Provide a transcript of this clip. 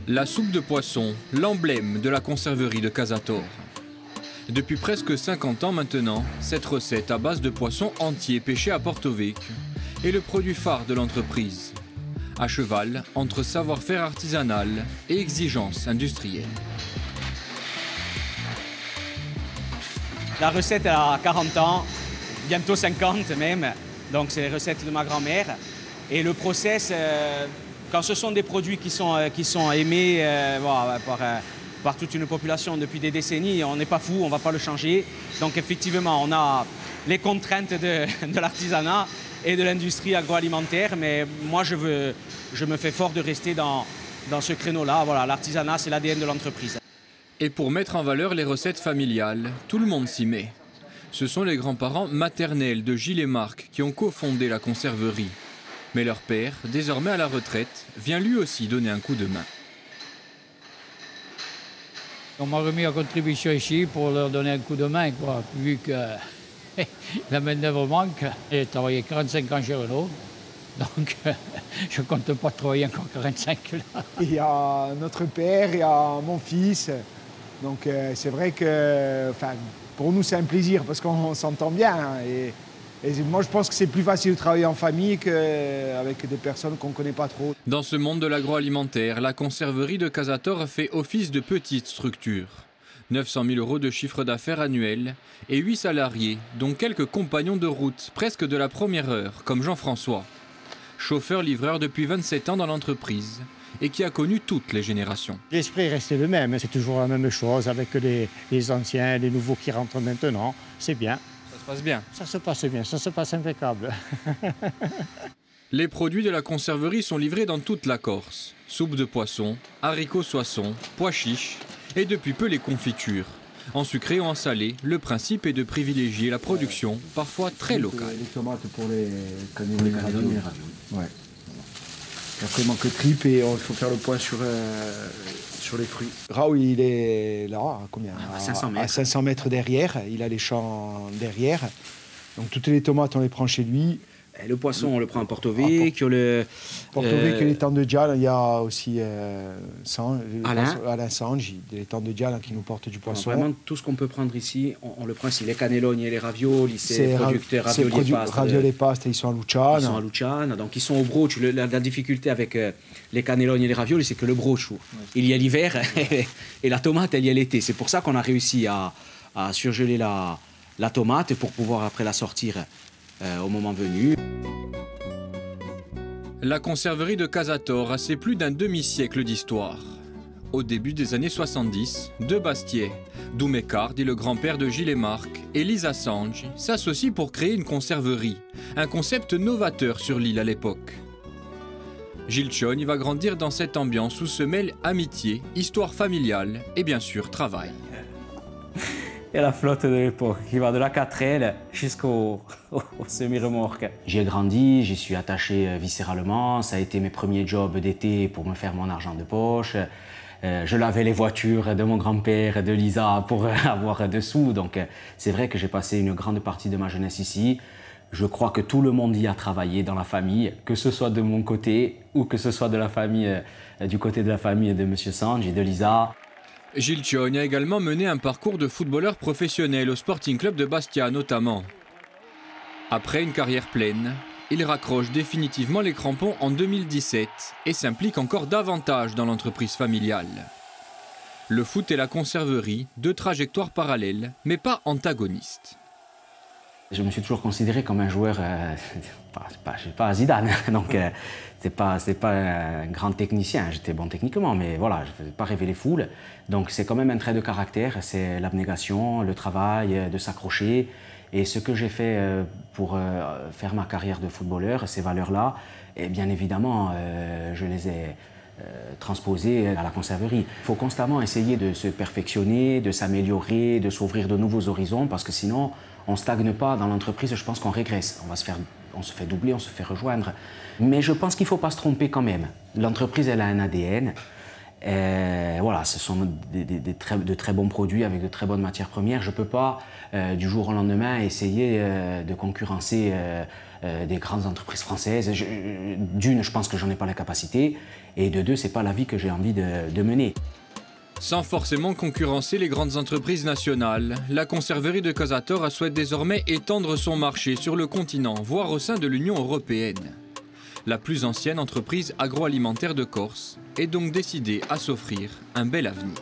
La soupe de poisson, l'emblème de la conserverie de Casator. Depuis presque 50 ans maintenant, cette recette à base de poissons entiers pêchés à Porto Vecchio est le produit phare de l'entreprise, à cheval entre savoir-faire artisanal et exigence industrielle. La recette elle a 40 ans, bientôt 50 même, donc c'est les recettes de ma grand-mère. Et le process, quand ce sont des produits qui sont aimés par toute une population depuis des décennies, on n'est pas fou, on ne va pas le changer. Donc effectivement, on a les contraintes de l'artisanat et de l'industrie agroalimentaire, mais moi je me fais fort de rester dans ce créneau-là. Voilà, l'artisanat, c'est l'ADN de l'entreprise. Et pour mettre en valeur les recettes familiales, tout le monde s'y met. Ce sont les grands-parents maternels de Gilles et Marc qui ont cofondé la conserverie. Mais leur père, désormais à la retraite, vient lui aussi donner un coup de main. On m'a remis en contribution ici pour leur donner un coup de main, quoi, vu que la main-d'œuvre manque. J'ai travaillé 45 ans chez Renault, donc je ne compte pas travailler encore 45 là. Il y a notre père, il y a mon fils. Donc c'est vrai que pour nous c'est un plaisir parce qu'on s'entend bien. Et moi je pense que c'est plus facile de travailler en famille qu'avec des personnes qu'on ne connaît pas trop. Dans ce monde de l'agroalimentaire, la conserverie de Casator fait office de petite structure. 900 000 € de chiffre d'affaires annuel et 8 salariés, dont quelques compagnons de route, presque de la première heure, comme Jean-François. Chauffeur-livreur depuis 27 ans dans l'entreprise et qui a connu toutes les générations. L'esprit est resté le même, c'est toujours la même chose avec les anciens, les nouveaux qui rentrent maintenant. C'est bien. Ça se passe bien? Ça se passe bien, ça se passe impeccable. Les produits de la conserverie sont livrés dans toute la Corse. Soupe de poisson, haricots soissons, pois chiches et depuis peu les confitures. En sucré ou en salé, le principe est de privilégier la production, parfois très locale. Les tomates pour les cannelloni et raviolis. Ouais. Et après, il manque le trip et il faut faire le point sur les fruits. Raoul, il est là, à combien? À 500 mètres. À 500 mètres derrière. Il a les champs derrière. Donc toutes les tomates, on les prend chez lui. Et le poisson, on le prend à Porto Vecchio. Porto Vecchio, les temps de Dial, il y a aussi Alain Sange, les temps de Dial qui nous portent du poisson. Vraiment, tout ce qu'on peut prendre ici, on le prend ici. Les cannelloni et les raviolis, c'est producteurs ravioli et pasta. Ravioli et pasta, ils sont à Luciana. Ils sont à Luciana, donc ils sont au broch. La difficulté avec les cannelloni et les raviolis, c'est que le broch, il y a l'hiver et la tomate, il y a l'été. C'est pour ça qu'on a réussi à surgeler la tomate pour pouvoir après la sortir au moment venu. La conserverie de Casator a ses plus d'un demi-siècle d'histoire. Au début des années 70, deux Bastiais, Doumekar, dit le grand-père de Gilles et Marc, et Lisa Sange, s'associent pour créer une conserverie, un concept novateur sur l'île à l'époque. Gilles Cioni va grandir dans cette ambiance où se mêlent amitié, histoire familiale et bien sûr travail. Et la flotte de l'époque, qui va de la 4L jusqu'au semi-remorque. J'y ai grandi, j'y suis attaché viscéralement. Ça a été mes premiers jobs d'été pour me faire mon argent de poche. Je lavais les voitures de mon grand-père, de Lisa, pour avoir des sous. Donc c'est vrai que j'ai passé une grande partie de ma jeunesse ici. Je crois que tout le monde y a travaillé dans la famille, que ce soit de mon côté ou que ce soit de la famille, du côté de la famille de M. Sange et de Lisa. Gilles Cioni a également mené un parcours de footballeur professionnel au Sporting Club de Bastia notamment. Après une carrière pleine, il raccroche définitivement les crampons en 2017 et s'implique encore davantage dans l'entreprise familiale. Le foot et la conserverie, deux trajectoires parallèles, mais pas antagonistes. Je me suis toujours considéré comme un joueur, pas Zidane, donc c'est pas un grand technicien. J'étais bon techniquement, mais voilà, je ne faisais pas rêver les foules. Donc c'est quand même un trait de caractère, c'est l'abnégation, le travail, de s'accrocher. Et ce que j'ai fait pour faire ma carrière de footballeur, ces valeurs-là, et bien évidemment, je les ai transposées à la conserverie. Il faut constamment essayer de se perfectionner, de s'améliorer, de s'ouvrir de nouveaux horizons, parce que sinon, on ne stagne pas dans l'entreprise, je pense qu'on régresse. On se fait doubler, on se fait rejoindre. Mais je pense qu'il ne faut pas se tromper quand même. L'entreprise, elle a un ADN. Voilà, ce sont de très bons produits avec de très bonnes matières premières. Je ne peux pas, du jour au lendemain, essayer de concurrencer des grandes entreprises françaises. D'une, je pense que j'en ai pas la capacité, et de deux, ce n'est pas la vie que j'ai envie de mener. Sans forcément concurrencer les grandes entreprises nationales, la conserverie de Casator souhaite désormais étendre son marché sur le continent, voire au sein de l'Union européenne. La plus ancienne entreprise agroalimentaire de Corse est donc décidée à s'offrir un bel avenir.